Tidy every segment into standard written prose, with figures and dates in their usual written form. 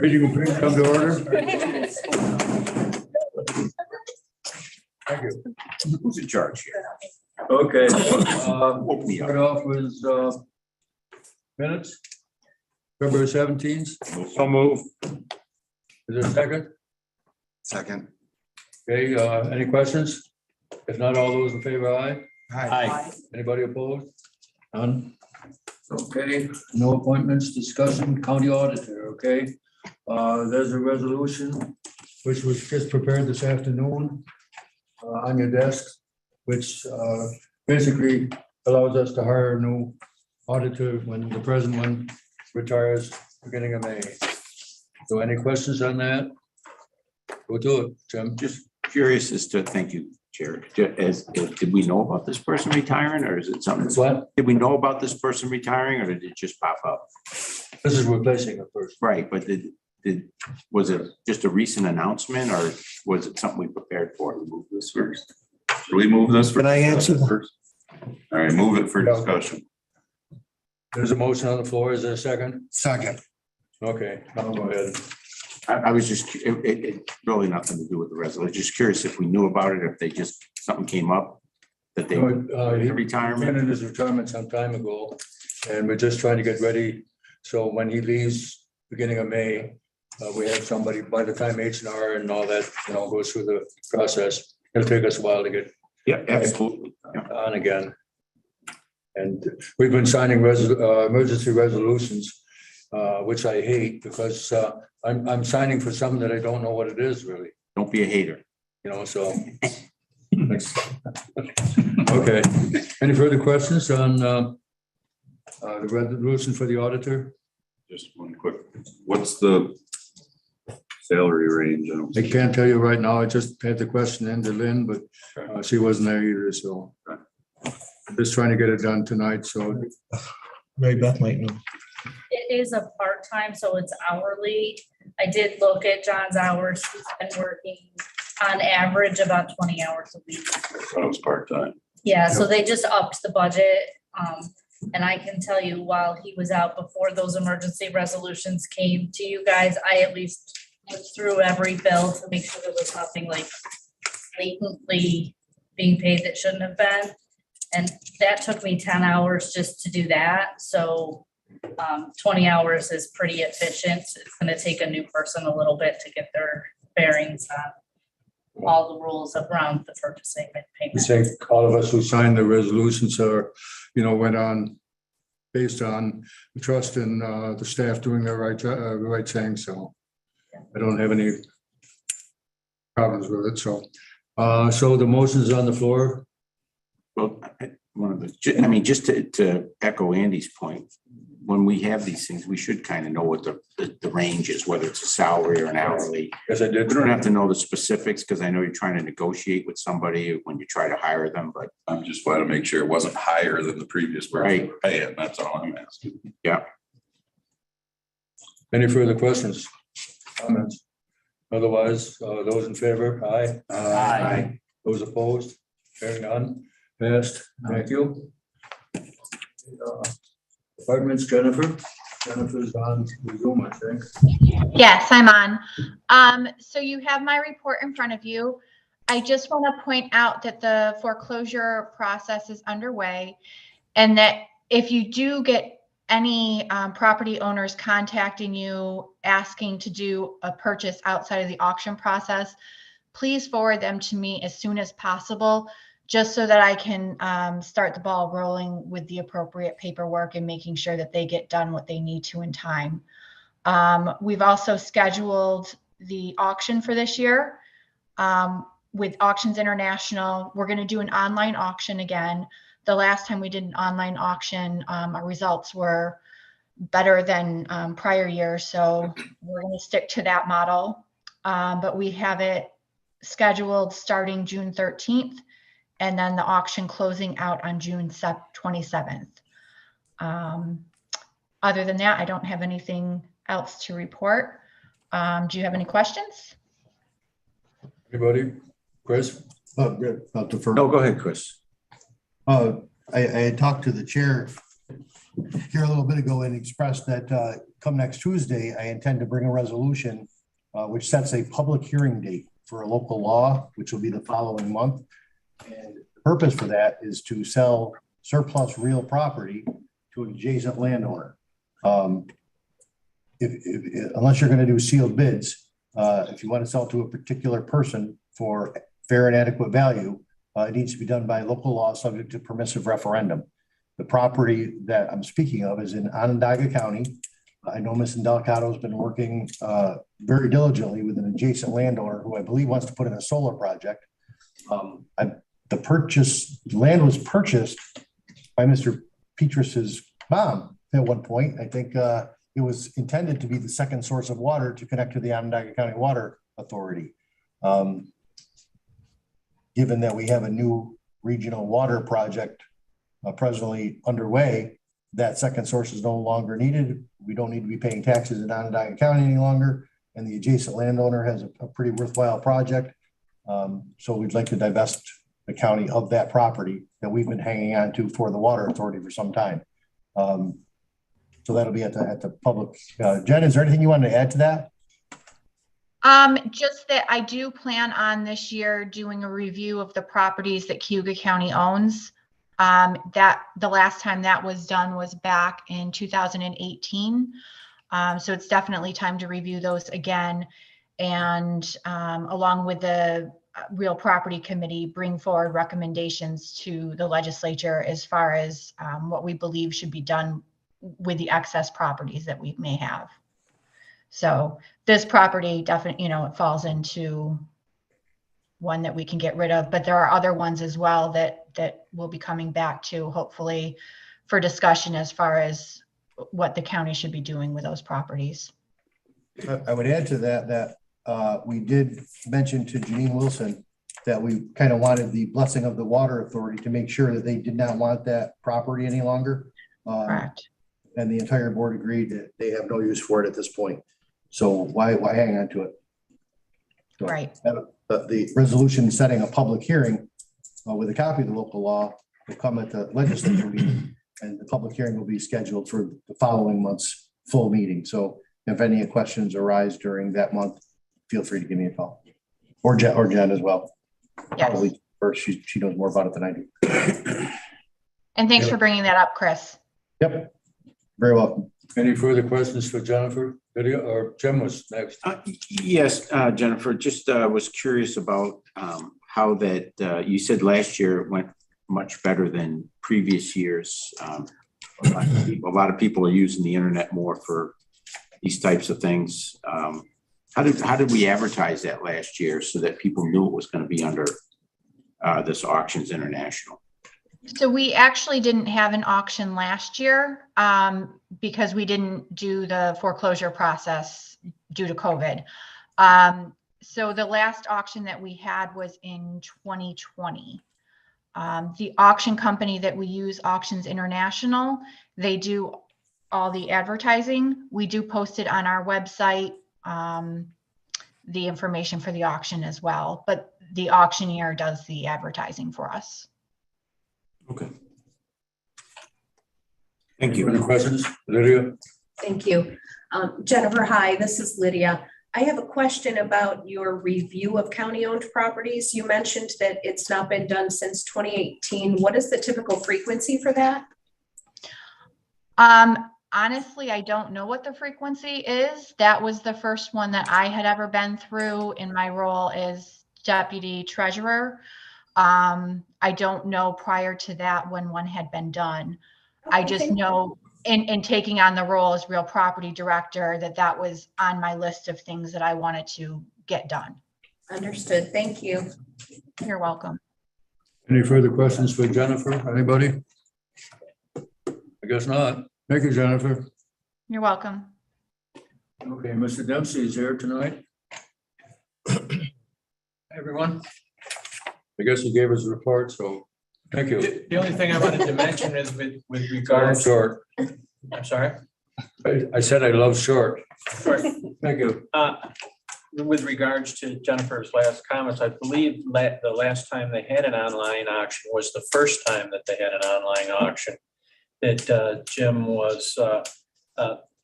Meeting will please come to order. Thank you. Who's in charge here? Okay, Woke me start up. off with minutes. February 17th. So move. Is there a second? Second. Okay, any questions? If not, all those in favor, aye. Aye. Anybody opposed? None. Okay, no appointments, discussion, county auditor, okay? There's a resolution which was just prepared this afternoon on your desk, which basically allows us to hire a new auditor when the present one retires beginning of May. So any questions on that? We'll do it, Jim. Just curious as to, thank you, Chair. Did we know about this person retiring or is it something? What? Did we know about this person retiring or did it just pop up? This is replacing a person. Right, but was it just a recent announcement or was it something we prepared for? We moved this first. Should we move this? Can I answer that? first? All right, move it for discussion. There's a motion on the floor. Is there a second? Second. Okay, I'll go ahead. I was just, it really nothing to do with the resolution. Just curious if we knew about it, if they just, something came up that they, He retirement. ended his retirement some time ago, and we're just trying to get ready. So when he leaves, beginning of May, we have somebody, by the time H&R and all that, goes through the process, it'll take us a while to get Yeah, absolutely. Yeah. on again. And we've been signing emergency resolutions, which I hate because I'm signing for something that I don't know what it is really, Don't be a hater. so. Okay, any further questions on the resolution for the auditor? Just one quick, what's the salary range? I can't tell you right now. I just had the question in to Lynn, but she wasn't there either, so. Just trying to get it done tonight, so. Mary Beth might know. It is a part-time, so it's hourly. I did look at John's hours. He's been working on average about 20 hours a week. That was part-time. Yeah, so they just upped the budget. And I can tell you, while he was out before those emergency resolutions came to you guys, I at least went through every bill to make sure there was nothing like blatantly being paid that shouldn't have been. And that took me 10 hours just to do that. So 20 hours is pretty efficient. It's going to take a new person a little bit to get their bearings on all the rules around the purchasing and I payment. think all of us who signed the resolutions are, went on based on the trust in the staff doing the right thing. So I don't have any problems with it. So, so the motion's on the floor. Well, just to echo Andy's point, when we have these things, we should kind of know what the range is, whether it's a salary or an hourly. Yes, I did. We don't have to know the specifics because I know you're trying to negotiate with somebody when you try to hire them, but I'm just wanting to make sure it wasn't higher than the previous person Right. we're paying. That's all I'm asking. yeah. Any further questions, comments? Otherwise, those in favor, aye. Aye. Those opposed, hearing none, passed. Thank you. Departments, Jennifer. Jennifer's on Zoom, I think. Yes, I'm on. So you have my report in front of you. I just want to point out that the foreclosure process is underway and that if you do get any property owners contacting you asking to do a purchase outside of the auction process, please forward them to me as soon as possible, just so that I can start the ball rolling with the appropriate paperwork and making sure that they get done what they need to in time. We've also scheduled the auction for this year with Auctions International. We're going to do an online auction again. The last time we did an online auction, our results were better than prior years. So we're going to stick to that model. But we have it scheduled starting June 13th. And then the auction closing out on June 27th. Other than that, I don't have anything else to report. Do you have any questions? Anybody? Chris? Good. I'll defer. No, go ahead, Chris. I had talked to the chair here a little bit ago and expressed that come next Tuesday, I intend to bring a resolution which sets a public hearing date for a local law, which will be the following month. And the purpose for that is to sell surplus real property to an adjacent landowner. Unless you're going to do sealed bids, if you want to sell to a particular person for fair and adequate value, it needs to be done by local law subject to permissive referendum. The property that I'm speaking of is in Onondaga County. I know Ms. Indelicato has been working very diligently with an adjacent landowner who I believe wants to put in a solar project. The land was purchased by Mr. Petrus's mom at one point. I think it was intended to be the second source of water to connect to the Onondaga County Water Authority. Given that we have a new regional water project presently underway, that second source is no longer needed. We don't need to be paying taxes in Onondaga County any longer, and the adjacent landowner has a pretty worthwhile project. So we'd like to divest the county of that property that we've been hanging on to for the water authority for some time. So that'll be at the public. Jen, is there anything you want to add to that? Just that I do plan on this year doing a review of the properties that Cayuga County owns. That the last time that was done was back in 2018. So it's definitely time to review those again. And along with the Real Property Committee, bring forward recommendations to the legislature as far as what we believe should be done with the excess properties that we may have. So this property definitely, it falls into one that we can get rid of, but there are other ones as well that will be coming back to, hopefully, for discussion as far as what the county should be doing with those properties. I would add to that we did mention to Janine Wilson that we kind of wanted the blessing of the water authority to make sure that they did not want that property any longer. Correct. And the entire board agreed that they have no use for it at this point. So why hang on to it? So right. The resolution setting a public hearing with a copy of the local law will come at the legislature meeting, and the public hearing will be scheduled for the following month's full meeting. So if any questions arise during that month, feel free to give me a call, or Jen as well. Yes. Probably first, she knows more about it than I do. And thanks for bringing that up, Chris. Yep. Very welcome. Any further questions for Jennifer? Lydia, or Jim was next? Yes, Jennifer, just was curious about how that, you said last year it went much better than previous years. A lot of people are using the internet more for these types of things. How did we advertise that last year so that people knew it was going to be under this Auctions International? So we actually didn't have an auction last year because we didn't do the foreclosure process due to COVID. So the last auction that we had was in 2020. The auction company that we use, Auctions International, they do all the advertising. We do post it on our website, the information for the auction as well, but the auctioneer does the advertising for us. Okay. Thank you. Any questions, Lydia? Thank you. Jennifer, hi, this is Lydia. I have a question about your review of county-owned properties. You mentioned that it's not been done since 2018. What is the typical frequency for that? Honestly, I don't know what the frequency is. That was the first one that I had ever been through in my role as deputy treasurer. I don't know prior to that when one had been done. Okay, I just know in taking on the role as real property director that was on my list of things that I wanted to get done. Understood. Thank you. You're welcome. Any further questions for Jennifer? Anybody? I guess not. Thank you, Jennifer. You're welcome. Okay, Mr. Dempsey is here tonight. Hey, everyone. I guess he gave us a report, so thank you. The only thing I wanted to mention is with regards. Short. I'm sorry. I said I love short. Sure. Thank you. With regards to Jennifer's last comments, I believe the last time they had an online auction was the first time that they had an online auction. that Jim was,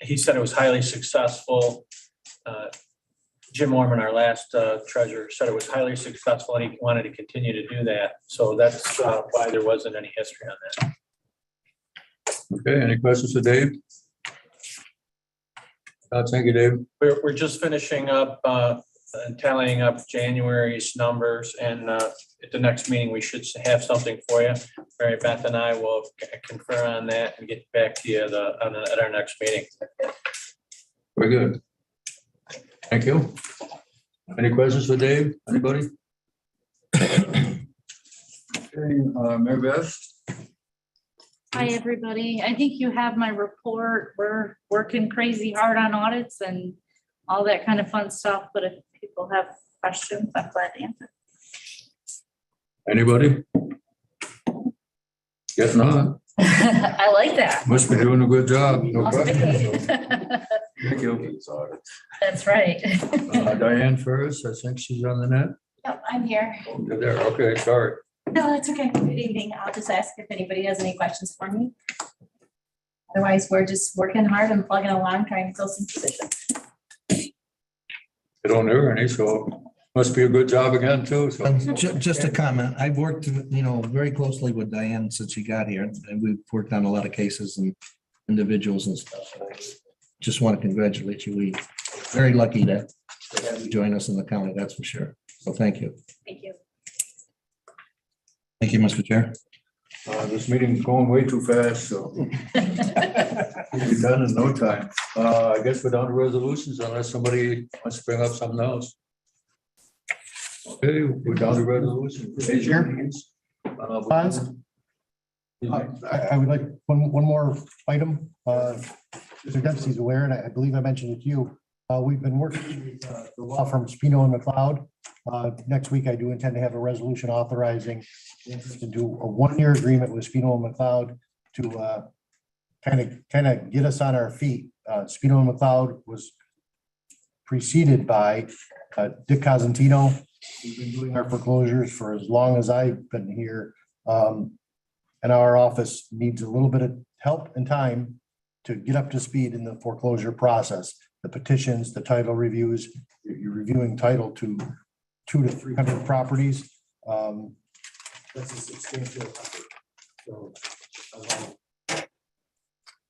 he said it was highly successful. Jim Orman, our last treasurer, said it was highly successful and he wanted to continue to do that. So that's why there wasn't any history on that. Okay, any questions for Dave? Thank you, Dave. We're just finishing up and tallying up January's numbers, and at the next meeting, we should have something for you. Mary Beth and I will confer on that and get back to you at our next meeting. Very good. Thank you. Any questions for Dave? Anybody? Okay, Mary Beth? Hi, everybody. I think you have my report. We're working crazy hard on audits and all that kind of fun stuff, but if people have questions, I'm glad to answer. Anybody? Guess not. I like that. Must be doing a good job. No Must be. questions. Thank you. That's right. Diane first, I think she's on the net. Yep, I'm here. You're there, okay, sorry. No, it's okay. Good evening. I'll just ask if anybody has any questions for me. Otherwise, we're just working hard and plugging along, trying to fill some positions. I don't hear any, so must be a good job again too, so. Just a comment. I've worked, very closely with Diane since she got here, and we've worked on a lot of cases and individuals and stuff. So I just want to congratulate you. We're very lucky to have you join us in the county, that's for sure. So thank you. Thank you. Thank you, Mr. Chair. This meeting's going way too fast, so we'll be done in no time. I guess we're down to resolutions unless somebody wants to bring up something else. Okay, we're down to resolutions. Raise your hands. Bonds? I would like one more item. Mr. Dempsey's aware, and I believe I mentioned it to you. We've been working with the law firm Spino and McLeod. Next week, I do intend to have a resolution authorizing to do a one-year agreement with Spino and McLeod to kind of get us on our feet. Spino and McLeod was preceded by Dick Cosentino. He's been doing our foreclosures for as long as I've been here. And our office needs a little bit of help and time to get up to speed in the foreclosure process. The petitions, the title reviews, you're reviewing title to 200 to 300 properties. That's a substantial effort. So,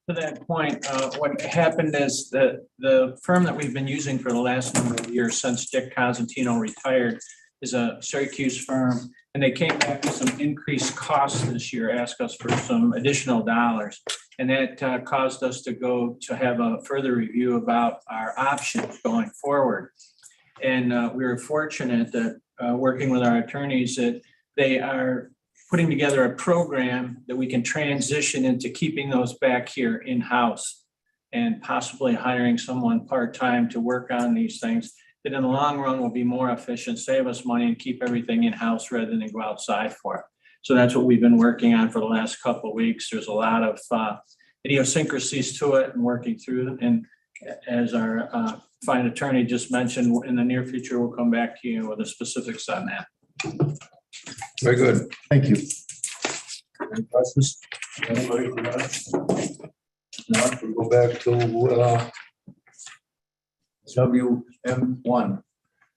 To that point, what happened is that the firm that we've been using for the last number of years since Dick Cosentino retired is a Syracuse firm, and they came back with some increased costs this year, asked us for some additional dollars. And that caused us to have a further review about our options going forward. And we were fortunate that working with our attorneys that they are putting together a program that we can transition into keeping those back here in-house and possibly hiring someone part-time to work on these things that in the long run will be more efficient, save us money, and keep everything in-house rather than go outside for it. So that's what we've been working on for the last couple of weeks. There's a lot of idiosyncrasies to it and working through them. And as our fine attorney just mentioned, in the near future, we'll come back to you with the specifics on that. Very good. thank you. Any questions? Anybody for that? Now, we'll go back to WM1,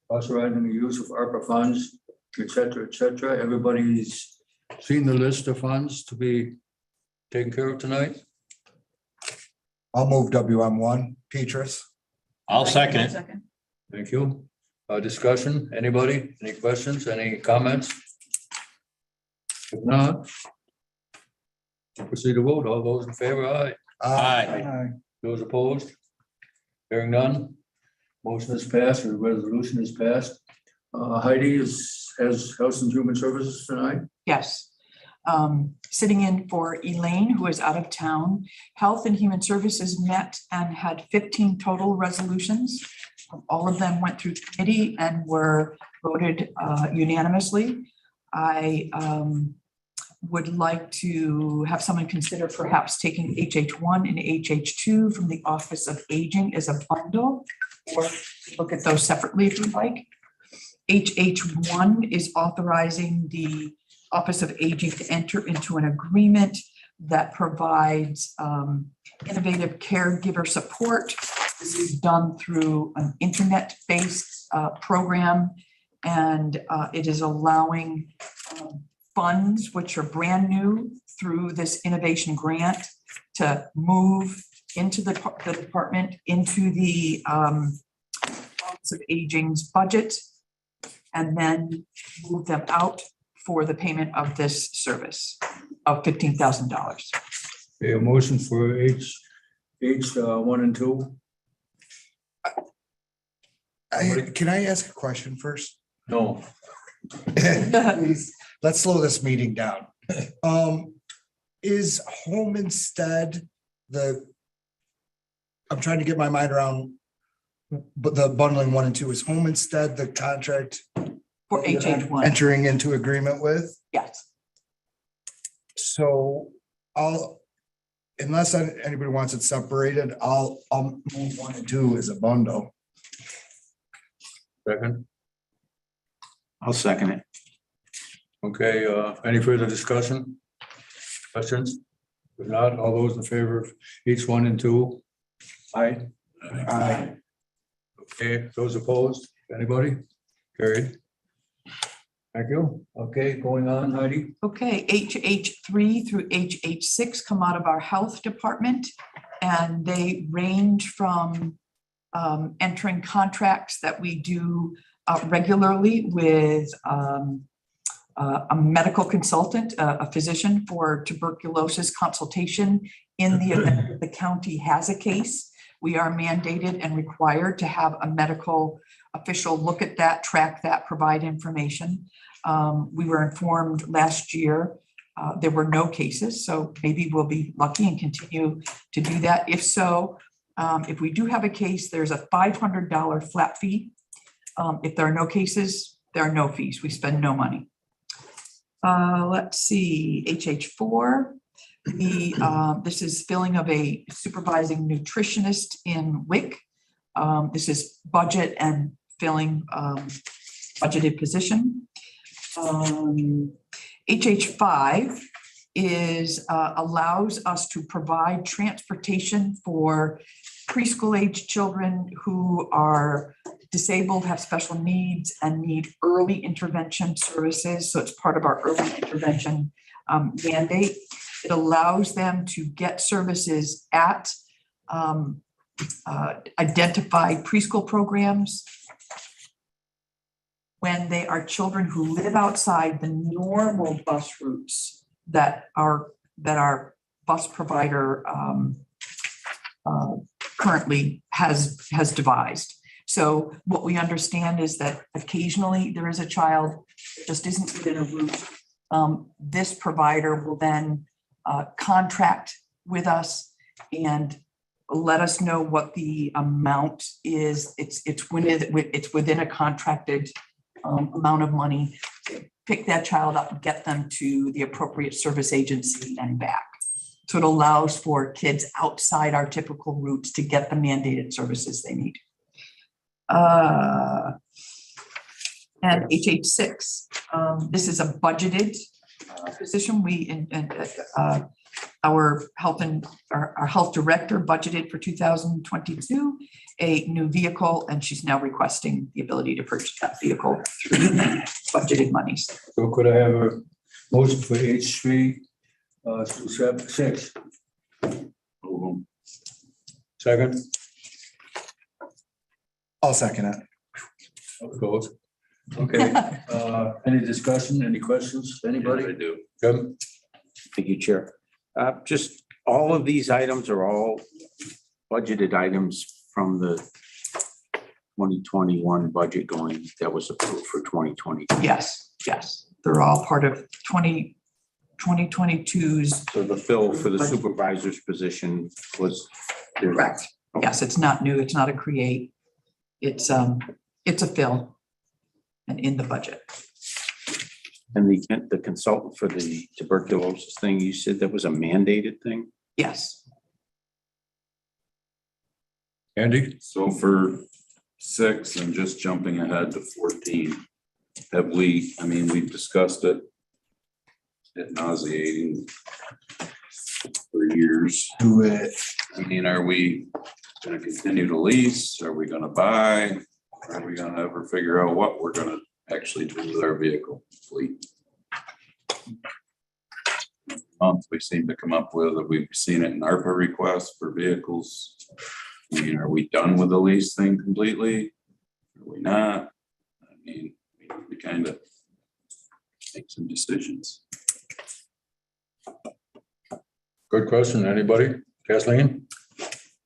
authorizing the use of ARPA funds, et cetera, et cetera. Everybody's seen the list of funds to be taken care of tonight? I'll move WM1. Petrus. I'll second it. Thank you. Discussion, anybody? Any questions, any comments? If not, proceed to vote. All those in favor, aye. Aye. Those opposed? Hearing none. Motion is passed, or the resolution is passed. Heidi has Health and Human Services tonight. Yes. Sitting in for Elaine, who is out of town. Health and Human Services met and had 15 total resolutions. All of them went through committee and were voted unanimously. I would like to have someone consider perhaps taking HH1 and HH2 from the Office of Aging as a bundle, or look at those separately if you'd like. HH1 is authorizing the Office of Aging to enter into an agreement that provides innovative caregiver support. This is done through an internet-based program, and it is allowing funds, which are brand new through this innovation grant, to move into the department, into the Office of Aging's budget, and then move them out for the payment of this service of $15,000. A motion for H 1 and 2? Can I ask a question first? No. Please, let's slow this meeting down. Is home instead I'm trying to get my mind around, but the bundling 1 and 2, is home instead the contract For HH1, entering into agreement with? yes. So unless anybody wants it separated, I'll move 1 and 2 as a bundle. Second. I'll second it. Okay, any further discussion? Questions? If not, all those in favor of each 1 and 2? Aye. Aye. Okay, those opposed? Anybody? Carried. Thank you. Okay, going on, Heidi. Okay, HH3 through HH6 come out of our health department, and they range from entering contracts that we do regularly with a medical consultant, a physician for tuberculosis consultation in the event that the county has a case. We are mandated and required to have a medical official look at that, track that, provide information. We were informed last year there were no cases, so maybe we'll be lucky and continue to do that. If so, if we do have a case, there's a $500 flat fee. If there are no cases, there are no fees. We spend no money. Let's see, HH4. This is filling of a supervising nutritionist in WIC. This is budget and filling budgeted position. HH5 is allows us to provide transportation for preschool age children who are disabled, have special needs, and need early intervention services. So it's part of our early intervention mandate. It allows them to get services at identified preschool programs when they are children who live outside the normal bus routes that our bus provider currently has devised. So what we understand is that occasionally there is a child that just isn't within a route. This provider will then contract with us and let us know what the amount is. It's within a contracted amount of money. Pick that child up and get them to the appropriate service agency and back. So it allows for kids outside our typical routes to get the mandated services they need. And HH6, this is a budgeted position. Our health director budgeted for 2022 a new vehicle, and she's now requesting the ability to purchase that vehicle through budgeted monies. So could I have a motion for H3 through 6? Second? I'll second it. Of course. Okay, any discussion, any questions, anybody? I do. Kevin? Thank you, Chair. Just all of these items are all budgeted items from the 2021 budget going that was approved for 2020. Yes, they're all part of 2022's. So the fill for the supervisor's position was Correct. Yes, it's not new. It's not a create. It's a fill and in the budget. And the consultant for the tuberculosis thing, you said that was a mandated thing? Yes. Andy? So for 6 and just jumping ahead to 14, we've discussed it ad nauseating. years. Do it. I mean, are we gonna continue to lease? Are we gonna buy? Are we gonna ever figure out what we're gonna actually do with our vehicle fleet? Month we seem to come up with, we've seen it in ARPA requests for vehicles. I mean, are we done with the lease thing completely? Are we not? I mean, we kind of make some decisions. Good question. Anybody? Kathleen?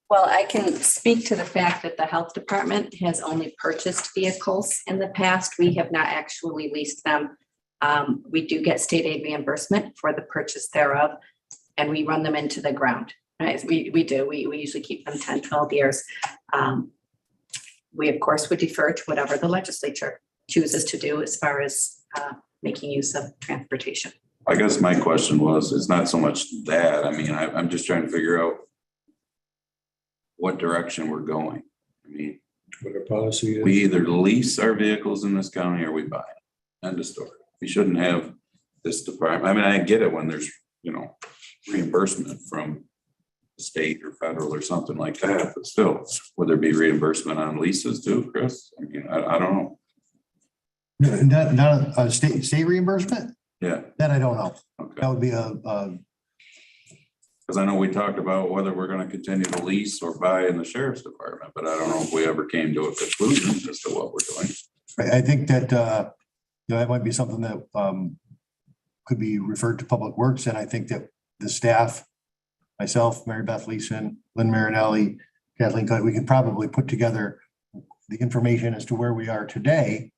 Well, I can speak to the fact that the health department has only purchased vehicles in the past. We have not actually leased them. We do get state aid reimbursement for the purchase thereof, and we run them into the ground. Right? We do. We usually keep them 10, 12 years. We, of course, would defer to whatever the legislature chooses to do as far as making use of transportation. I guess my question was, it's not so much that, I mean, I'm just trying to figure out what direction we're going. I mean, What our policy is? we either lease our vehicles in this county or we buy it. End of story. We shouldn't have this department. I mean, I get it when there's, reimbursement from the state or federal or something like that, but still, would there be reimbursement on leases too, Chris? I mean, I don't know. Not a state reimbursement? Yeah, That I don't know. okay. That would be Because I know we talked about whether we're gonna continue to lease or buy in the sheriff's department, but I don't know if we ever came to a conclusion as to what we're doing. I think that, that might be something that could be referred to Public Works, and I think that the staff, myself, Mary Beth Leeson, Lynn Marinelli, Kathleen, we can probably put together the information as to where we are today.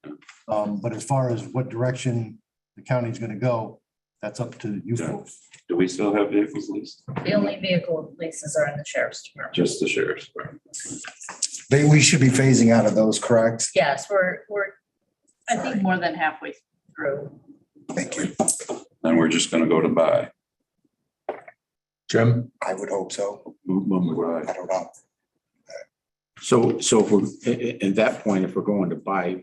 But as far as what direction the county's gonna go, that's up to you Yeah. folks. Do we still have vehicles leased? The only vehicle leases are in the sheriff's department. Just the sheriff's department. We should be phasing out of those, correct? Yes, we're, I think more than halfway through. Thank you. Then we're just gonna go to buy. Jim? I would hope so. When we buy. I don't know. So if we're, at that point, if we're going to buy,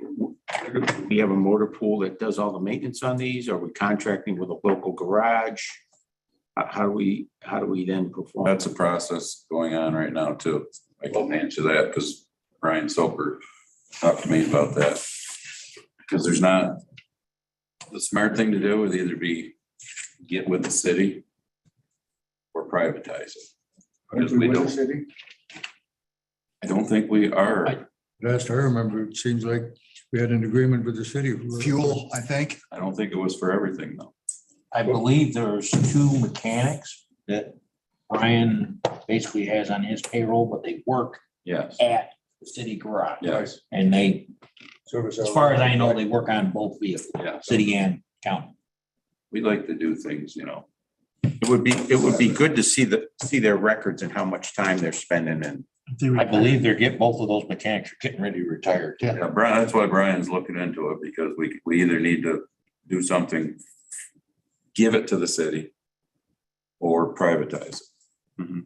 we have a motor pool that does all the maintenance on these? Are we contracting with a local garage? How do we then perform? That's a process going on right now too. I can answer that because Brian Soper talked to me about that. Because there's not, the smart thing to do would either be get with the city or privatize it. Because we don't, I don't think we are. Last I remember, it seems like we had an agreement with the city. Fuel, I think. I don't think it was for everything though. I believe there's 2 mechanics that Brian basically has on his payroll, but they work Yes, at the city garage. yes, And they, Service as far as I know, they work on both vehicles, yeah. city and county. We like to do things, It would be good to see their records and how much time they're spending in. I believe both of those mechanics are getting ready to retire. too. Yeah, Brian, that's why Brian's looking into it, because we either need to do something, give it to the city or privatize it.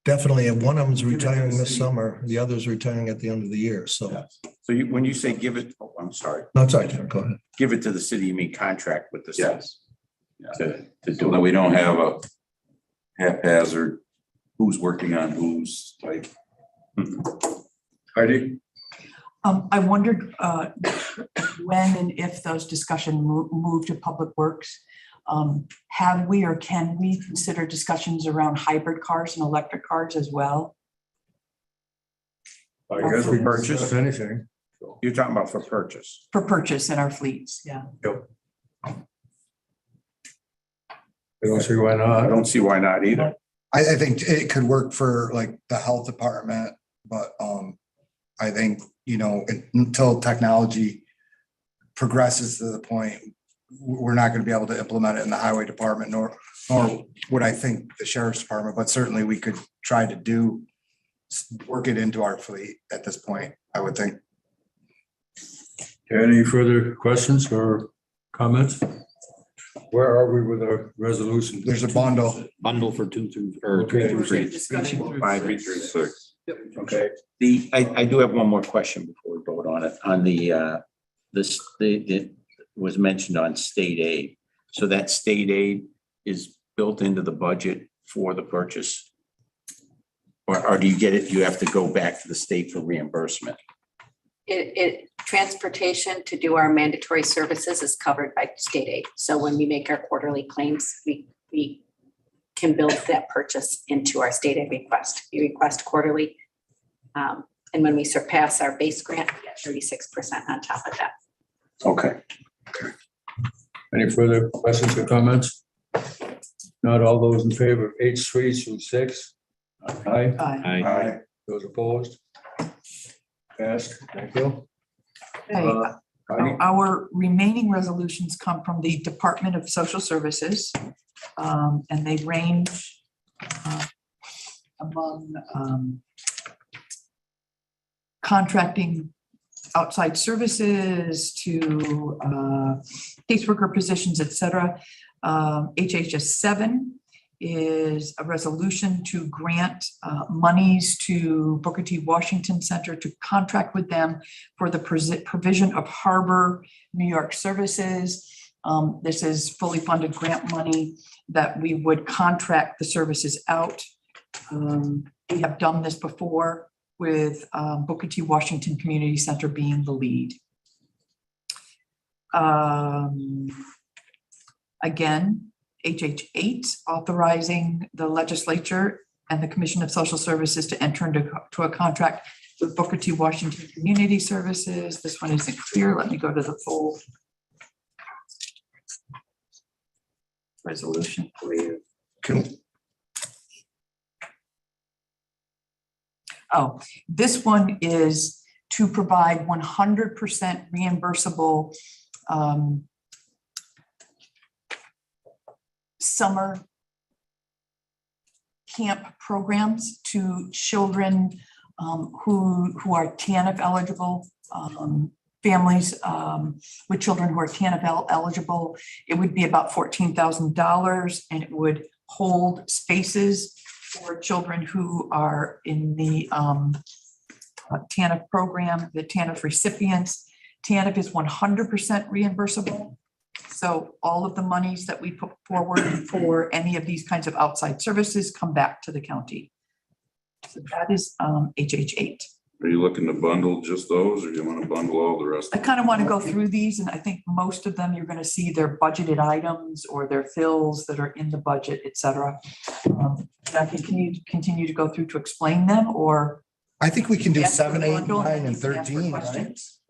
Definitely, and one of them's retiring this summer, the other's retiring at the end of the year, so. So when you say give it, I'm sorry, No, it's all right, Jim, go ahead. give it to the city, you mean contract with the city? Yes. Yeah. To So do that it. we don't have a haphazard, who's working on who's type. Heidi? I wondered when and if those discussions move to Public Works. Have we or can we consider discussions around hybrid cars and electric cars as well? I guess we Purchase. purchase anything. You're talking about for purchase. For purchase in our fleets, yeah. I don't see why I not. don't see why not either. I think it could work for like the health department, but I think, until technology progresses to the point, we're not going to be able to implement it in the highway department, nor would I think the sheriff's department, but certainly we could try to work it into our fleet at this point, I would think. Any further questions or comments? Where are we with our resolution? There's a bundle. Bundle for 2 through, or Okay. 3 through 6. Discussion. 5 3 through 6. Okay. I do have one more question before we vote on it. On it was mentioned on state aid. So that state aid is built into the budget for the purchase? Or do you get it, you have to go back to the state for reimbursement? Transportation to do our mandatory services is covered by state aid. So when we make our quarterly claims, we can build that purchase into our state aid request. We request quarterly. And when we surpass our base grant, we get 36% on top of that. Okay. Any further questions or comments? Not all those in favor of H3 through 6? Aye. Aye. Those opposed? Passed. Thank you. Okay. Heidi? Our remaining resolutions come from the Department of Social Services, and they range among contracting outside services to caseworker positions, et cetera. HHS 7 is a resolution to grant monies to Booker T. Washington Center to contract with them for the provision of harbor New York services. This is fully funded grant money that we would contract the services out. We have done this before with Booker T. Washington Community Center being the lead. Again, HH8 authorizing the legislature and the Commission of Social Services to enter into a contract with Booker T. Washington Community Services. This one isn't clear. Let me go to the full resolution for you. Oh, this one is to provide 100% reimbursable summer camp programs to children who are TANF eligible, families with children who are TANF eligible. It would be about $14,000, and it would hold spaces for children who are in the TANF program, the TANF recipients. TANF is 100% reimbursable. So all of the monies that we put forward for any of these kinds of outside services come back to the county. So that is HH8. Are you looking to bundle just those, or do you want to bundle all the rest? I kind of want to go through these, and I think most of them you're going to see their budgeted items or their fills that are in the budget, et cetera. Jackie, can you continue to go through to explain them, or? I think we can do Yes, 7, 8, bundle, 9, and and you can ask for 13, right? questions.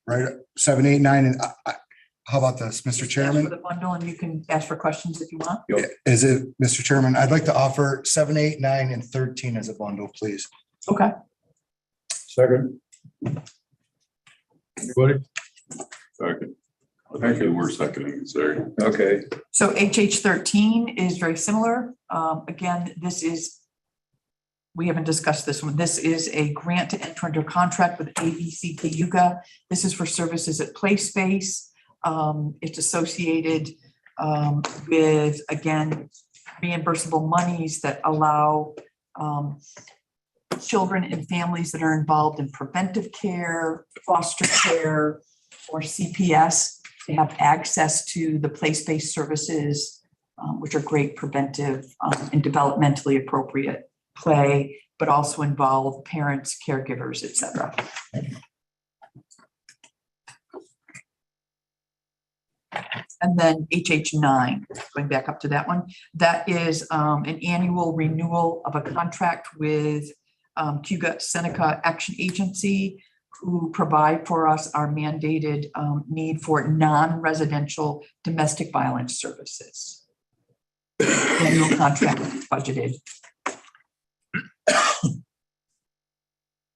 Right, 7, 8, 9, and how about this, Mr. Ask for Chairman? the bundle, and you can ask for questions if you want. Is it, Mr. Chairman, I'd like to offer 7, 8, 9, and 13 as a bundle, please. Okay. Second. Anybody? Second. I think you were seconding, sorry. Okay. So HH 13 is very similar. Again, this is, we haven't discussed this one. This is a grant to enter into a contract with ABC Cayuga. This is for services at Play Space. It's associated with, again, reimbursable monies that allow children and families that are involved in preventive care, foster care, or CPS to have access to the place-based services, which are great preventive and developmentally appropriate play, but also involve parents, caregivers, et cetera. And then HH9, going back up to that one, that is an annual renewal of a contract with Cayuga Seneca Action Agency, who provide for us our mandated need for non-residential domestic violence services. Annual contract budgeted.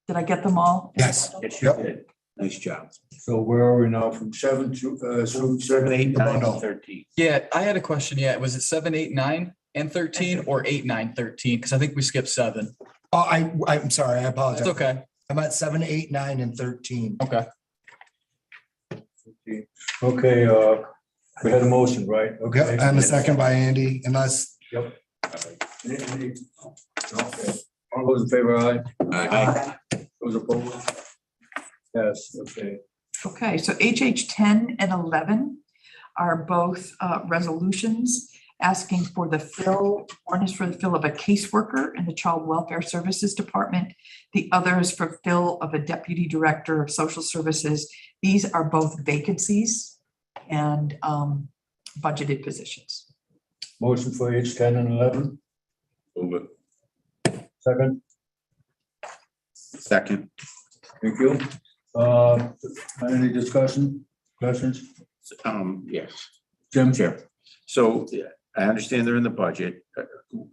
Did I get them all? Yes. Yes, you did. Nice job. So where are we now? From 7 to through 7, 8, 9, bundle. 13. Yeah, I had a question. Yeah, was it 7, 8, 9, and 13, or 8, 9, 13? Because I think we skipped 7. Oh, I'm sorry, I apologize. It's okay. I'm at 7, 8, 9, and 13. Okay. Okay, we had a motion, right? Okay. Yep, and a second by Andy, unless, Yep. Okay. All those in favor, aye? Aye. Those opposed? Yes, okay. Okay, so HH 10 and 11 are both resolutions, asking for the fill. One is for the fill of a caseworker in the Child Welfare Services Department. The other is for fill of a Deputy Director of Social Services. These are both vacancies and budgeted positions. Motion for H 10 and 11, Move it. second, Second. thank you. Any discussion, questions? Yes. Jim? Chair. So yeah, I understand they're in the budget.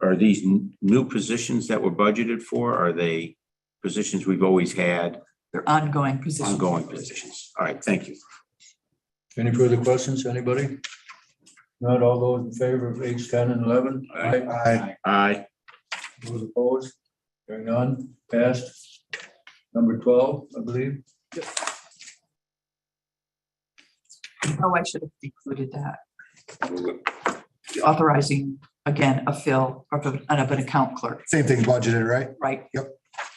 Are these new positions that were budgeted for? Are they positions we've always had? They're ongoing positions. Ongoing positions. All right, thank you. Any further questions, anybody? Not all those in favor of H 10 and 11? Aye. Aye. Those opposed? Hearing none, passed. Number 12, I believe. Oh, I should have included that. Move it. Authorizing, again, a fill of an account clerk, Same thing budgeted, right? right?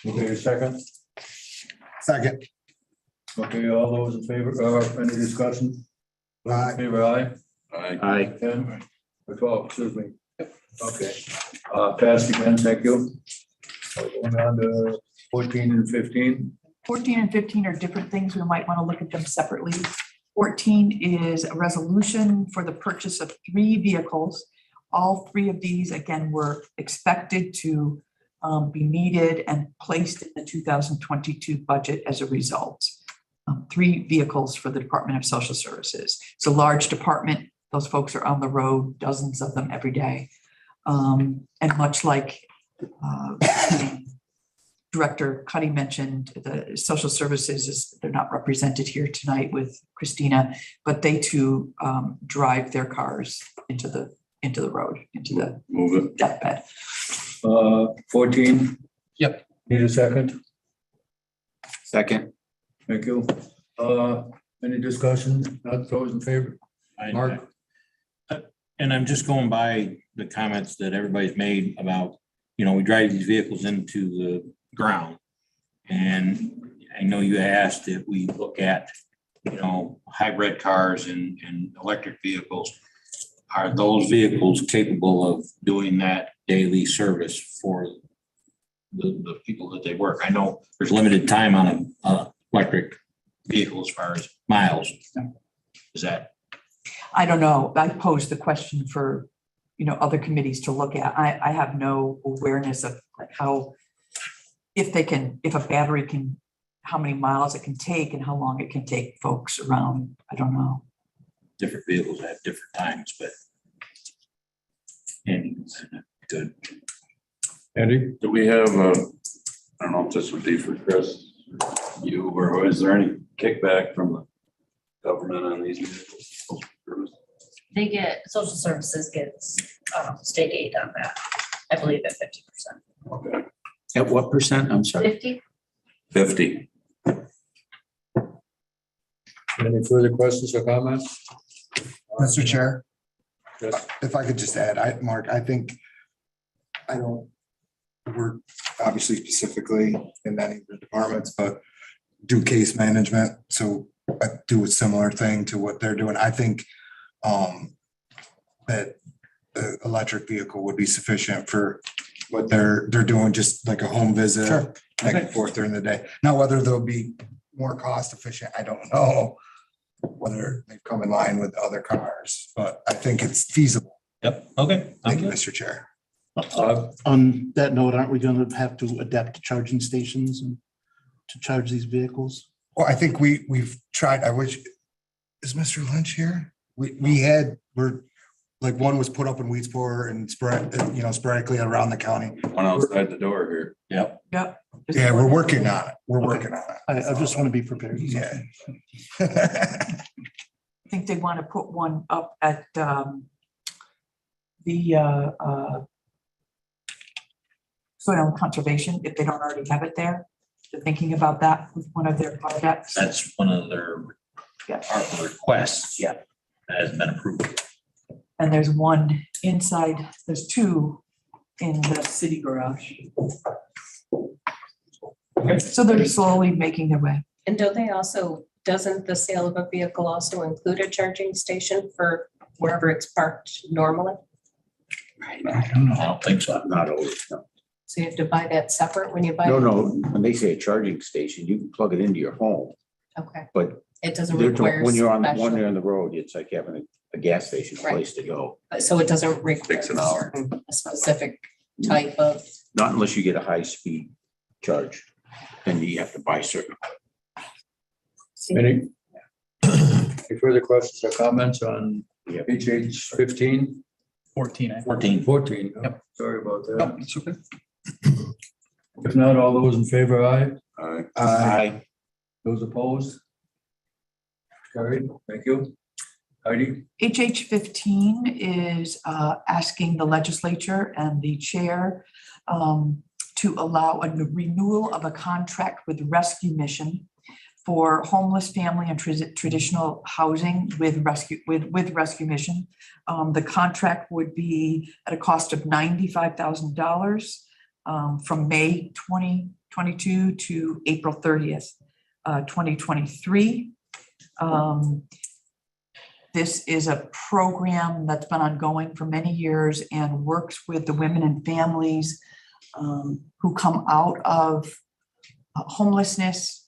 Okay, second. Second. Okay, all those in favor, any discussion? Those in Aye. favor, aye? Aye. Aye. 10, or 12, excuse me. Okay, passed again, thank you. Going on to 14 and 15. 14 and 15 are different things. We might want to look at them separately. 14 is a resolution for the purchase of 3 vehicles. All 3 of these, again, were expected to be needed and placed in the 2022 budget as a result. 3 vehicles for the Department of Social Services. It's a large department. Those folks are on the road, dozens of them every day. And much like Director Cuddy mentioned, the social services they're not represented here tonight with Christina, but they too drive their cars into the road, into the Move it. deathbed. 14. Yep. Need a second? Second. Thank you. Any discussion? Not those in favor? Mark? And I'm just going by the comments that everybody's made about, we drive these vehicles into the ground. And I know you asked if we look at, hybrid cars and electric vehicles. Are those vehicles capable of doing that daily service for the people that they work? I know there's limited time on a electric vehicle as far as miles. Is that? I don't know. I posed the question for, other committees to look at. I have no awareness of how, if a battery can, how many miles it can take and how long it can take folks around. I don't know. Different vehicles at different times, but. And good. Andy? Do we have I don't know if this would be for Chris, you, or is there any kickback from the government on these vehicles? They get, social services gets state aid on that, I believe at 50%. Okay, At what percent? I'm sorry. 50? 50. Any further questions or comments? Mr. Chair, Yes. if I could just add, Mark, I think, I don't work obviously specifically in any of the departments, but do case management. So I do a similar thing to what they're doing. I think that the electric vehicle would be sufficient for what they're doing, just like a home visit. Sure. Back and forth during the day. Now, whether they'll be more cost efficient, I don't know. Whether they come in line with other cars, but I think it's feasible. Yep, okay. Thank you, Mr. Chair. On that note, aren't we going to have to adapt to charging stations and to charge these vehicles? Well, I think we've tried, I wish, is Mr. Lynch here? We're like, one was put up in Weedsport and sporadically around the county. One outside the door here. Yep. Yep. Yeah, we're working on it. We're working on it. I just want to be prepared. Yeah. I think they want to put one up at the soil conservation, if they don't already have it there. They're thinking about that with one of their projects. That's one of their requests. Yeah. That hasn't been approved. And there's one inside, there's 2 in the city garage. So they're slowly making their way. And doesn't the sale of a vehicle also include a charging station for wherever it's parked normally? I don't think so. Not always, no. So you have to buy that separate when you buy? No, when they say a charging station, you can plug it into your home, Okay, but it doesn't they're require. when you're on special- the road, it's like having a gas station Right. place to go. So it doesn't require Takes an hour. a specific type of. Not unless you get a high speed charge, then you have to buy certain. Any further questions or comments on HH 15? 14. 14. Yep. Sorry about Oh, that. it's okay. If not, all those in favor, aye. Aye. Those opposed? Carried. Thank you. Heidi? HH 15 is asking the legislature and the chair to allow a renewal of a contract with Rescue Mission for homeless family and traditional housing with Rescue Mission. The contract would be at a cost of $95,000 from May 2022 to April 30th, 2023. This is a program that's been ongoing for many years and works with the women and families who come out of homelessness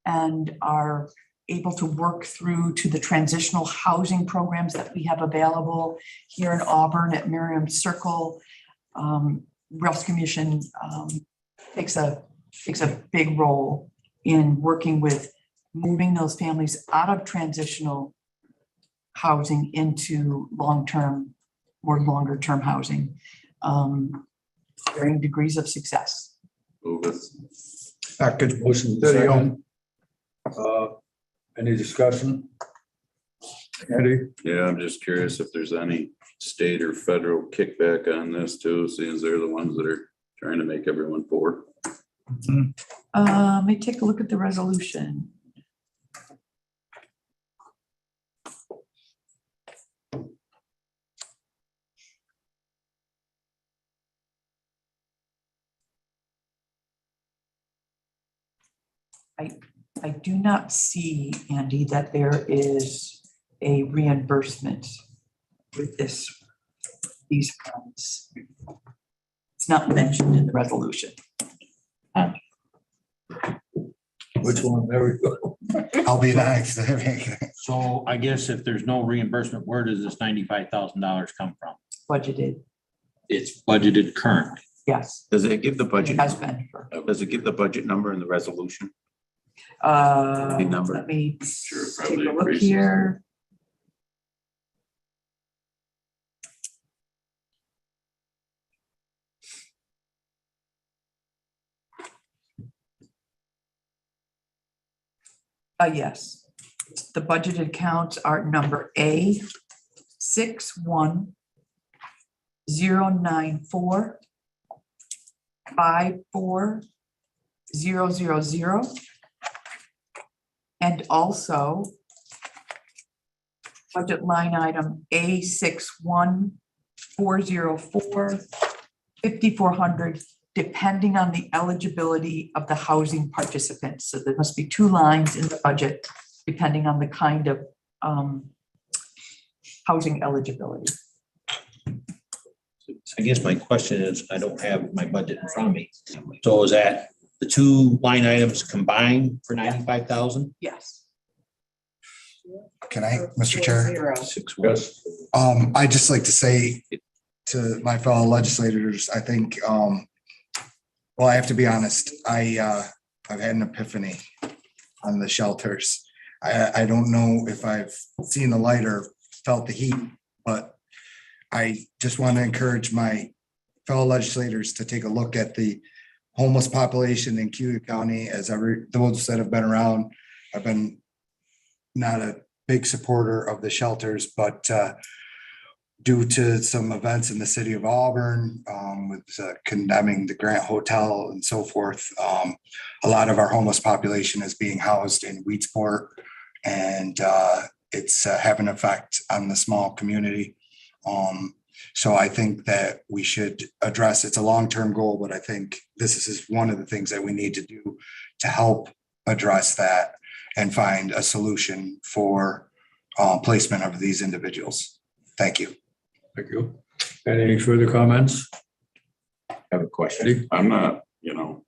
and are able to work through to the transitional housing programs that we have available here in Auburn at Miriam Circle. Rescue Mission takes a big role in working with moving those families out of transitional housing into long-term or longer-term housing, varying degrees of success. Move it. Second. Motion second. Any discussion? Eddie? Yeah, I'm just curious if there's any state or federal kickback on this too, seeing as they're the ones that are trying to make everyone poor. Let me take a look at the resolution. I do not see, Andy, that there is a reimbursement with these funds. It's not mentioned in the resolution. Which one? There we go. I'll be next. So I guess if there's no reimbursement, where does this $95,000 come from? Budgeted, It's budgeted current. yes. Does it give the budget? It has been for. Does it give the budget number in the resolution? Big number. Let me Sure, take probably a look increases. here. Yes, the budgeted counts are number A 61094 54000. And also budget line item A 61404 5400, depending on the eligibility of the housing participants. So there must be two lines in the budget, depending on the kind of housing eligibility. I guess my question is, I don't have my budget in front of me. So is that the two line items combined for 95,000? Yes. Can I, Mr. Chair? Yes. I'd just like to say to my fellow legislators, I think, well, I have to be honest, I've had an epiphany on the shelters. I don't know if I've seen the light or felt the heat, but I just want to encourage my fellow legislators to take a look at the homeless population in Cayuga County. As those that have been around, I've been not a big supporter of the shelters, but due to some events in the city of Auburn, with condemning the Grant Hotel and so forth, a lot of our homeless population is being housed in Weedsport, and it's having an effect on the small community. So I think that we should address, it's a long-term goal, but I think this is one of the things that we need to do to help address that and find a solution for placement of these individuals. Thank you. Thank you. Any further comments? I have a question. Eddie? I'm not, I know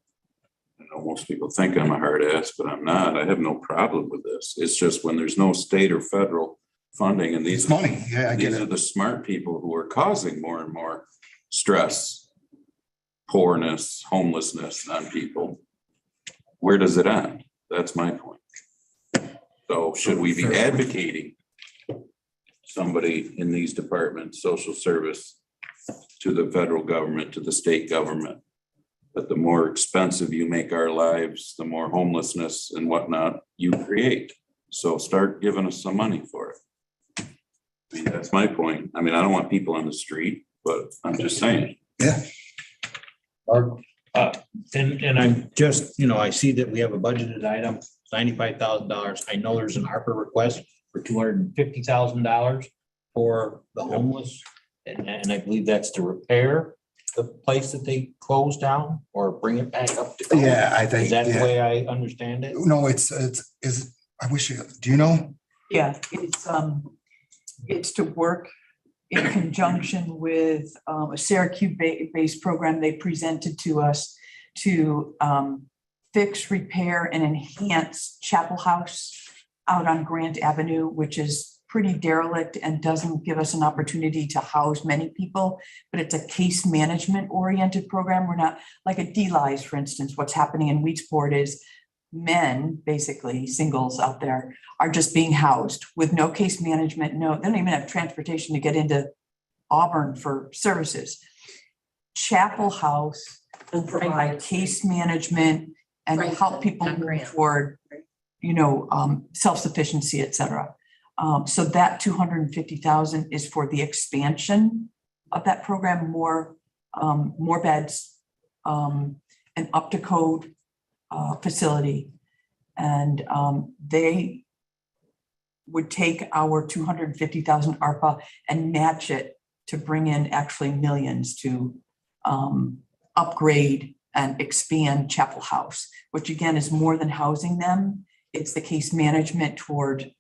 most people think I'm a hard ass, but I'm not. I have no problem with this. It's just when there's no state or federal funding and It's money. Yeah, I get these are it. the smart people who are causing more and more stress, poorness, homelessness on people. Where does it end? That's my point. So should we be advocating somebody in these departments, social service, to the federal government, to the state government, that the more expensive you make our lives, the more homelessness and whatnot you create? So start giving us some money for it. I mean, that's my point. I mean, I don't want people on the street, but I'm just saying. Yeah. Mark? And I'm just, I see that we have a budgeted item, $95,000. I know there's an ARPA request for $250,000 for the homeless. And I believe that's to repair the place that they closed down or bring it back up to code. Yeah, I think. Is that the yeah. way I understand it? No, I wish do you know? Yeah, it's to work in conjunction with a Syracuse-based program they presented to us to fix, repair, and enhance Chapel House out on Grant Avenue, which is pretty derelict and doesn't give us an opportunity to house many people, but it's a case management oriented program. We're not like a DLIs, for instance. What's happening in Weedsport is men, basically singles out there, are just being housed with no case management. No, they don't even have transportation to get into Auburn for services. Chapel House will provide case management and help people move toward, self-sufficiency, et cetera. So that 250,000 is for the expansion of that program, more beds, an up to code facility. And they would take our 250,000 ARPA and match it to bring in actually millions to upgrade and expand Chapel House, which again is more than housing them. It's the case management toward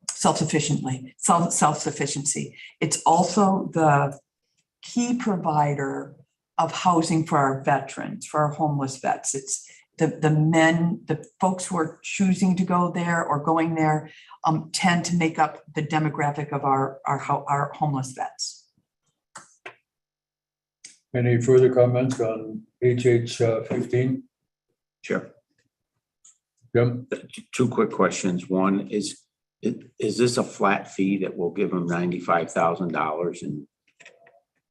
self-sufficiency. It's also the key provider of housing for our veterans, for our homeless vets. It's the folks who are choosing to go there or going there tend to make up the demographic of our homeless vets. Any further comments on HH 15? Sure. Jim? Two quick questions. One is this a flat fee that will give them $95,000? And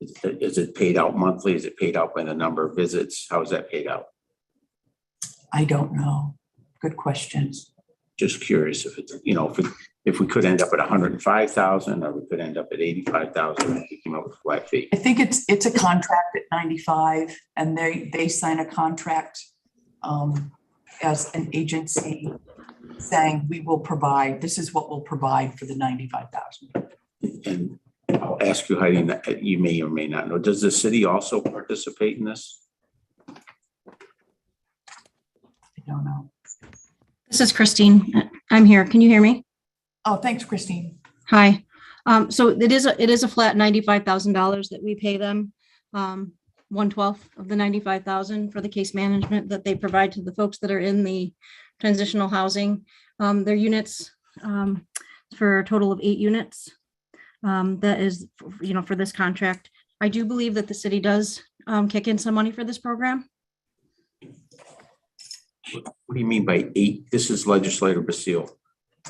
is it paid out monthly? Is it paid out by the number of visits? How is that paid out? I don't know. Good questions. Just curious if it's, if we could end up at 105,000 or we could end up at 85,000 if we came up with a flat fee. I think it's a contract at 95 and they sign a contract as an agency saying we will provide, this is what we'll provide for the 95,000. And I'll ask you, Heidi, you may or may not know, does the city also participate in this? I don't know. This is Christine. I'm here. Can you hear me? Oh, thanks, Christine. Hi. So it is a flat $95,000 that we pay them. 1/12 of the 95,000 for the case management that they provide to the folks that are in the transitional housing. Their units for a total of 8 units. That is, for this contract. I do believe that the city does kick in some money for this program. What do you mean by 8? This is Legislator Basile.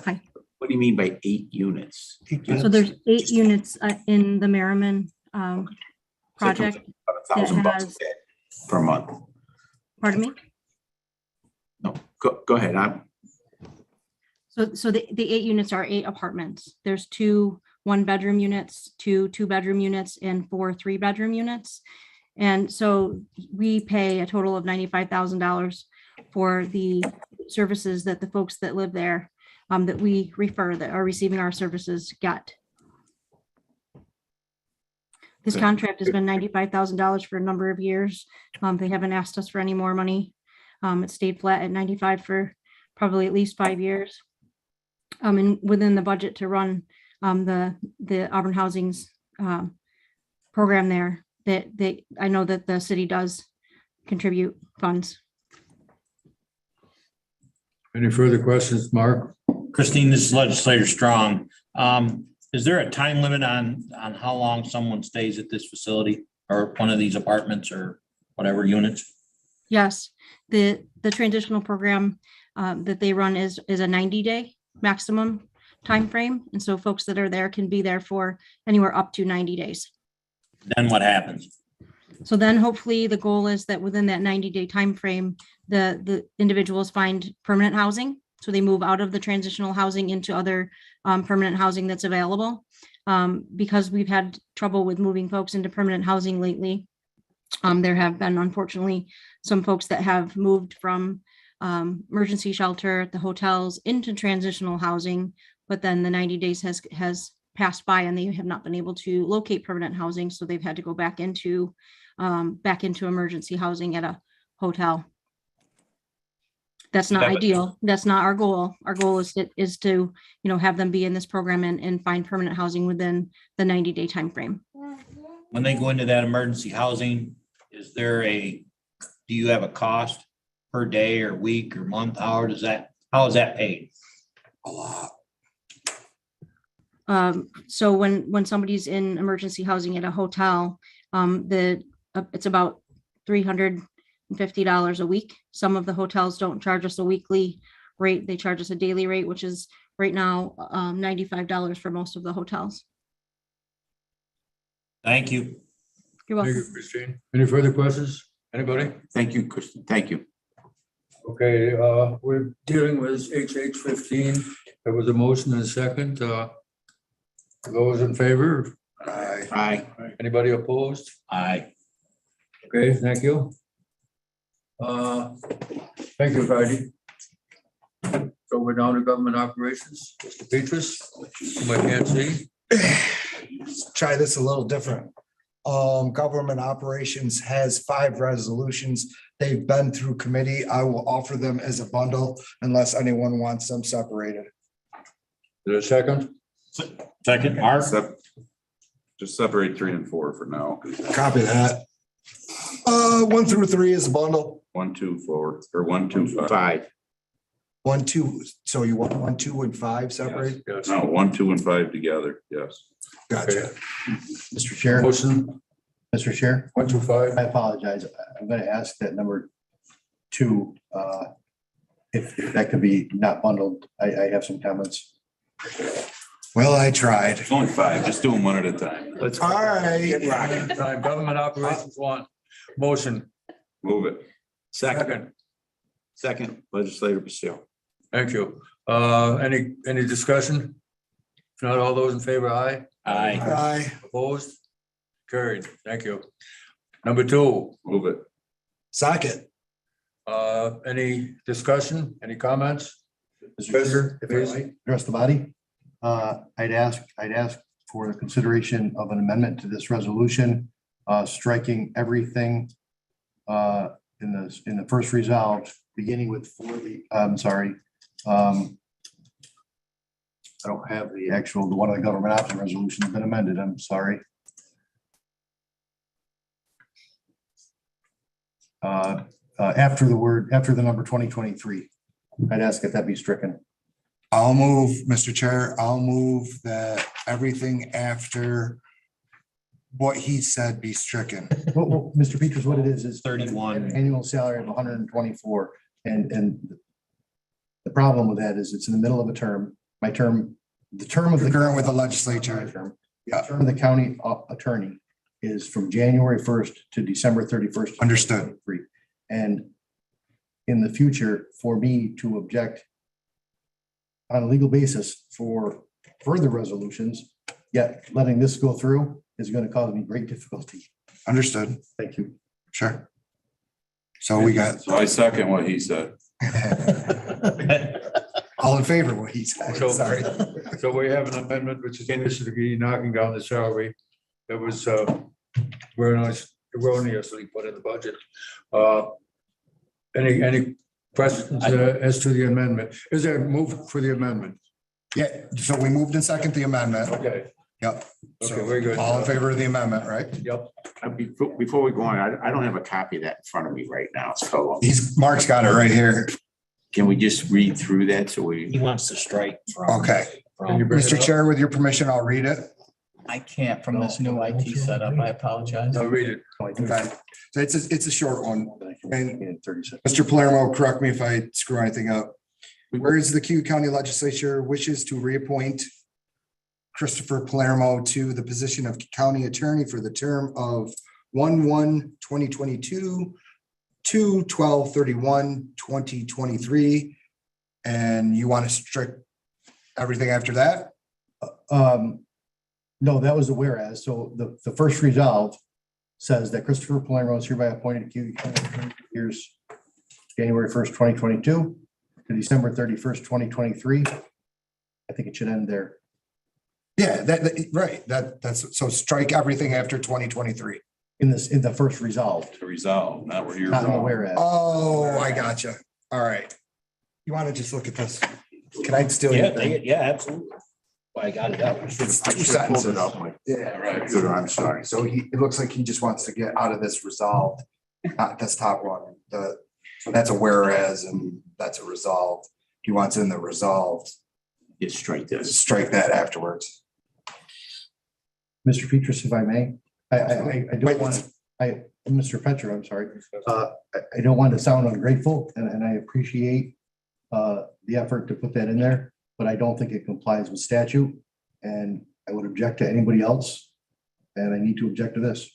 Hi. What do you mean by 8 units? So there's 8 units in the Merriman project. About $1,000 per month. Pardon me? No, go ahead. So the 8 units are 8 apartments. There's 2 1-bedroom units, 2 2-bedroom units, and 4 3-bedroom units. And so we pay a total of $95,000 for the services that the folks that live there that we refer that are receiving our services get. This contract has been $95,000 for a number of years. They haven't asked us for any more money. It stayed flat at 95 for probably at least 5 years. And within the budget to run the Auburn Housing's program there that I know that the city does contribute funds. Any further questions, Mark? Christine, this is Legislator Strong. Is there a time limit on how long someone stays at this facility or one of these apartments or whatever units? Yes, the transitional program that they run is a 90-day maximum time frame, and so folks that are there can be there for anywhere up to 90 days. Then what happens? So then hopefully the goal is that within that 90-day time frame, the individuals find permanent housing. So they move out of the transitional housing into other permanent housing that's available. Because we've had trouble with moving folks into permanent housing lately. There have been, unfortunately, some folks that have moved from emergency shelter, the hotels, into transitional housing, but then the 90 days has passed by and they have not been able to locate permanent housing, so they've had to go back into emergency housing at a hotel. That's not ideal. That's not our goal. Our goal is to have them be in this program and find permanent housing within the 90-day time frame. When they go into that emergency housing, do you have a cost per day or week or month? How is that paid? A lot. So when somebody's in emergency housing at a hotel, it's about $350 a week. Some of the hotels don't charge us a weekly rate. They charge us a daily rate, which is right now $95 for most of the hotels. Thank you. You're welcome. Thank you, Christine. Any further questions? Anybody? Thank you, Kristen. Thank you. Okay, we're dealing with HH 15. There was a motion and a second. Those in favor? Aye. Anybody opposed? Aye. Okay, thank you. Thank you, Friday. So we're down to government operations. Mr. Petrus, whom I can't see. Let's try this a little different. Government operations has 5 resolutions. They've been through committee. I will offer them as a bundle unless anyone wants them separated. Is there a second? Second, Mark. Just separate 3 and 4 for now. Copy that. 1 through 3 is a bundle. 1, 2, 4, or 1, 2, 5. 5. 1, 2. So you want 1, 2, and 5 separate? Yes. No, 1, 2, and 5 together. Yes. Gotcha. Mr. Chair, Motion Mr. Chair, 1, 2, 5. I apologize. I'm going to ask that number 2, if that could be not bundled. I have some comments. Well, I tried. It's only 5. Just do them one at a time. Let's. All right. Get rocking. Government operations 1. Motion. Move it. Second, Legislator Basile. Thank you. Any discussion? If not, all those in favor, aye. Aye. Aye. Opposed? Carried. Thank you. Number 2, Move it. Second. any discussion, any comments? Mr. Chair, if I Please. might address the body, I'd ask for the consideration of an amendment to this resolution, striking everything in the first resolve, beginning with I don't have the actual, one of the government option resolutions has been amended, I'm sorry. After the number 2023, I'd ask that that be stricken. I'll move, Mr. Chair, I'll move that everything after what he said be stricken. Well, Mr. Peters, what it is 31. Annual salary of 124. And the problem with that is it's in the middle of a term. The term of the. Concurrent with the legislature. The term of the county attorney is from January 1st to December 31st. Understood. And in the future, for me to object on a legal basis for further resolutions, yet letting this go through is going to cause me great difficulty. Understood. Thank you. Sure. So we got. So I second what he said. All in favor of what he said. Sorry. So we have an amendment which is basically knocking down the salary that was erroneously put in the budget. Any questions as to the amendment? Is there a move for the amendment? Yeah, so we moved and second the amendment. Okay, Yep. Okay, So, very good. all in favor of the amendment, right? Yep. Before we go on, I don't have a copy of that in front of me right now, so Mark's got it right here. can we just read through that so we? He wants to strike. from- Okay. Can you bring it Mr. up? Chair, with your permission, I'll read it. I can't from this new IT setup. I apologize. No, read it. Okay. So it's a short one. And Mr. Palermo, correct me if I screw anything up. Whereas the Cayuga County Legislature wishes to reappoint Christopher Palermo to the position of county attorney for the term of 1/1/2022 to 12/31/2023. And you want to strike everything after that? No, that was a whereas. So the first resolve says that Christopher Palermo is hereby appointed to Cayuga County for years January 1st, 2022 to December 31st, 2023. I think it should end there. Yeah, right. That's so strike everything after 2023. In the first resolve, To resolve, not where you're. not in the whereas. Oh, I gotcha. All right. You want to just look at this? Can I steal your thing? Yeah, absolutely. Well, I got it out. It's I two should have pulled sentences. it up, like, Yeah, Right. good, I'm sorry. so it looks like he just wants to get out of this resolved, not this top one. So that's a whereas and that's a resolved. He wants in the resolved, Just strike this. strike that afterwards. Mr. Petrus, if I may, I don't want, Mr. Petcher, I'm sorry. I don't want to sound ungrateful and I appreciate the effort to put that in there, but I don't think it complies with statute. And I would object to anybody else. And I need to object to this.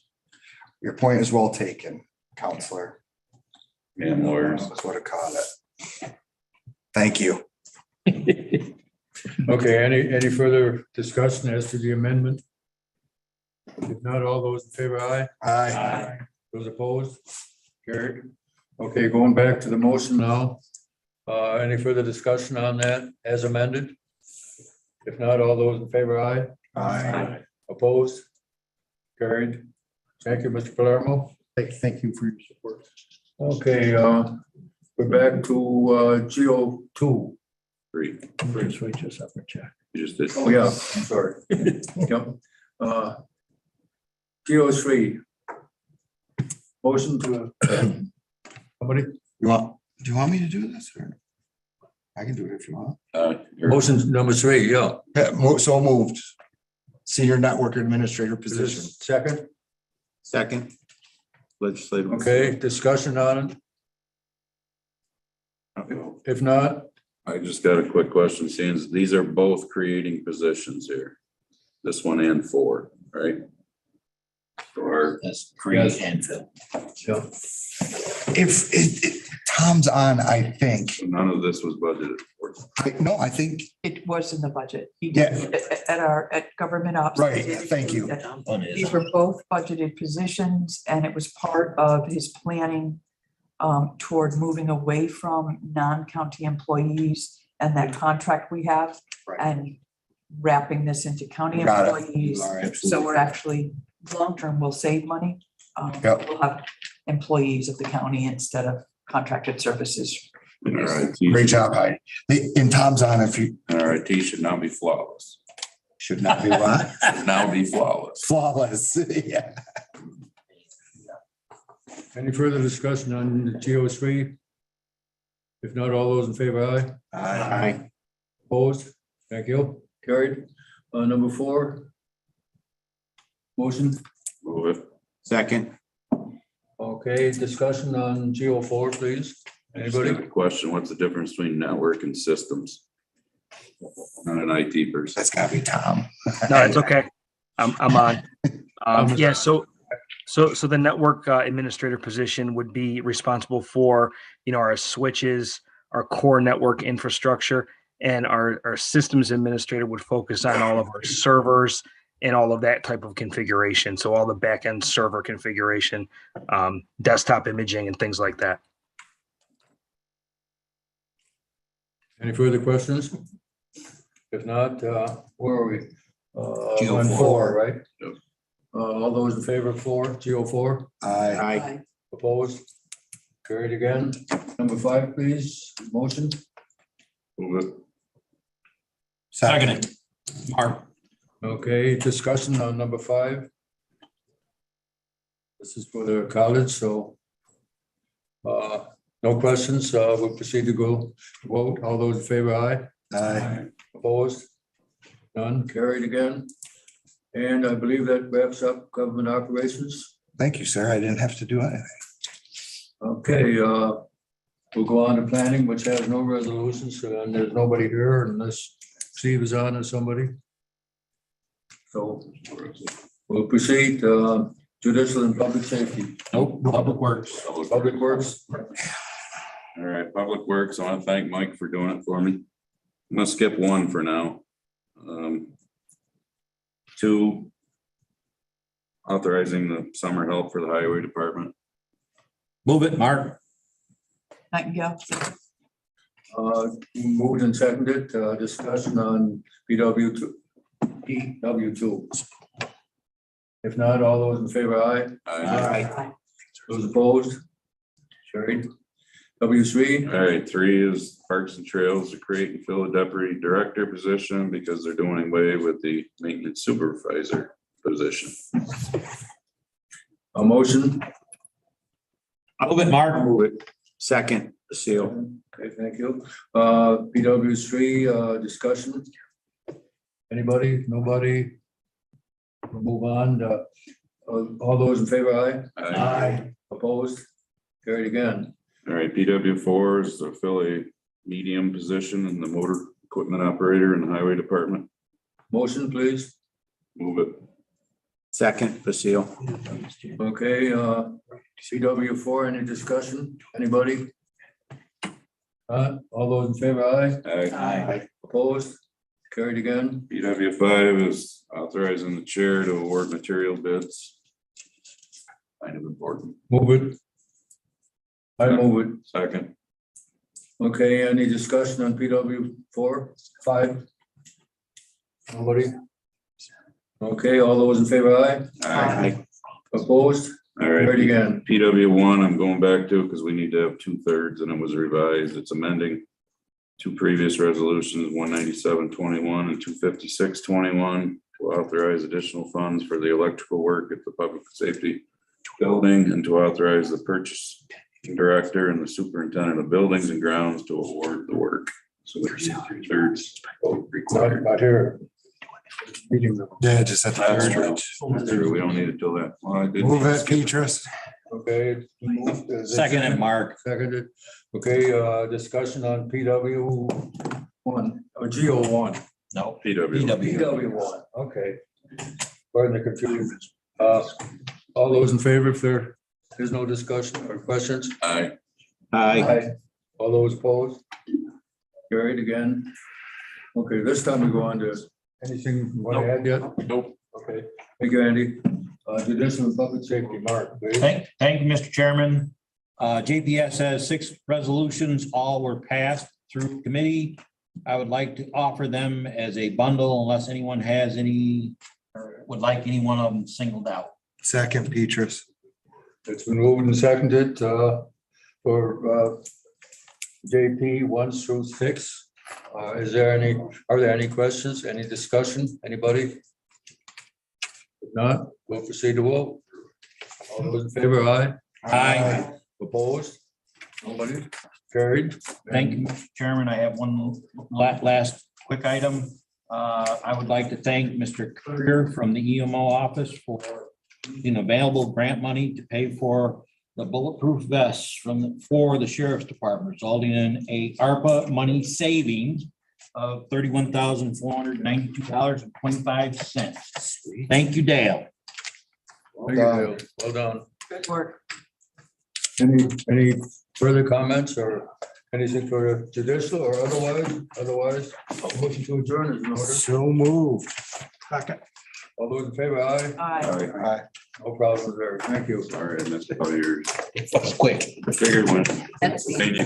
Your point is well taken, Counselor. And lawyers. That's what I call it. Thank you. Okay, any further discussion as to the amendment? If not, all those in favor, aye. Aye. Those opposed? Carried. Okay, going back to the motion now. Any further discussion on that as amended? If not, all those in favor, aye. Aye. Opposed? Carried. Thank you, Mr. Palermo. Thank you for your support. Okay, we're back to GO2. Three. First, wait just up and check. You just did. Oh, yeah, I'm sorry. Yep. GO3. Motion to, somebody, Do you want me to do this or? I can do it if you want. motion number 3, yeah. Yeah, so moved. Senior Network Administrator Is position. this second? Second. Legislative. Okay, discussion on it? If not, I just got a quick question, seeing as these are both creating positions here. This one and 4, right? Or That's create and fill. yeah. If Tom's on, I think. none of this was budgeted for. No, I think, It was in the budget. He Yeah. did, at government ops. Right, thank you. These were both budgeted positions and it was part of his planning toward moving away from non-county employees and that contract we have and wrapping this into county Got it. employees. All right. So we're actually, long-term, we'll save money. Yep. We'll have employees of the county instead of contracted services. And our IT Great job, Heidi. And Tom's on if you And our IT should now be flawless. should not be what? Should now be flawless. Flawless, yeah. Any further discussion on the GO3? If not, all those in favor, aye. Aye. Opposed? Thank you. Carried. Number 4. Motion. Move it. Second. Okay, discussion on GO4, please. I just got Anybody? a question, what's the difference between network and systems? Not an IT person. That's gotta be Tom. No, it's okay. I'm on. Yeah, so the network administrator position would be responsible for, our switches, our core network infrastructure, and our systems administrator would focus on all of our servers and all of that type of configuration. So all the backend server configuration, desktop imaging and things like that. Any further questions? If not, where are we? On GO4. 4, right? Yep. All those in favor of 4, GO4? Aye. Aye. Opposed? Carried again. Number 5, please. Motion. Move it. Second. Mark. Okay, discussion on number 5. This is for the college, so no questions. We'll proceed to go vote. All those in favor, aye. Aye. Opposed? None, carried again. And I believe that wraps up government operations. Thank you, sir. I didn't have to do anything. Okay, we'll go on to planning, which has no resolutions, and there's nobody here unless Steve is on or somebody. So we'll proceed, judicial and public safety. Nope, Public Works. Public Works. All right, Public Works, I want to thank Mike for doing it for me. I'm gonna skip 1 for now. 2, authorizing the summer help for the highway department. Move it, Mark. Nightingale. Moved and seconded, discussion on PW2. If not, all those in favor, aye. Aye. Those opposed? Carried. W3, All right, 3 is Parks and Trails to create and fill a deputy director position because they're doing away with the maintenance supervisor position. a motion. Move it, Mark. Move it. Second, Basile. Okay, thank you. PW3, discussion. Anybody? Nobody? We'll move on. All those in favor, aye? Aye. Opposed? Carried again. All right, PW4 is to fill a medium position in the motor equipment operator in the highway department. Motion, please. Move it. Second, Basile. Okay, CW4, any discussion? Anybody? All those in favor, aye? Aye. Opposed? Carried again. PW5 is authorizing the chair to award material bids. Kind of important. Move it. I move it. Second. Okay, any discussion on PW4, 5? Nobody? Okay, all those in favor, aye? Aye. Opposed? All right. Carried again. PW1, I'm going back to because we need to have 2/3 and it was revised. It's amending 2 previous resolutions, 197-21 and 256-21 to authorize additional funds for the electrical work at the public safety building and to authorize the purchase director and the superintendent of buildings and grounds to award the work. So there's 2/3 vote required. Not here. Yeah, just at the That's third. true. That's true. We don't need it till that. Well, I did. Move it, Petrus. Okay. Moved. Is it Second it, Mark. Seconded. Okay, discussion on PW1 or GO1. No. PW. PW1, okay. Pardon the confusion. All those in favor, if there is no discussion or questions? Aye. Aye. All those opposed? Carried again. Okay, this time we go on to anything you want to add yet? Nope. Okay, thank you, Andy. Judicial and public safety, Mark, please. Thank you, Mr. Chairman. JPS has 6 resolutions, all were passed through committee. I would like to offer them as a bundle unless anyone has any, or would like any one of them singled out. Second, Petrus. It's been moved and seconded for JP 1 through 6. Are there any questions, any discussion, anybody? If not, we'll proceed to vote. All those in favor, aye? Aye. Opposed? Nobody? Carried? Thank you, Mr. Chairman. I have one last quick item. I would like to thank Mr. Courier from the EMO office for using available grant money to pay for the bulletproof vests for the sheriff's department, resulting in a ARPA money savings of $31,492.25. Thank you, Dale. Thank you, Bill. Well done. Good work. Any further comments or anything for the judicial or otherwise? Motion to adjourn is in order. So moved. Second. All those in favor, aye? Aye. Aye. No problem there. Thank you. Sorry, I missed all yours. That was quick. I figured when. That's- Thank you.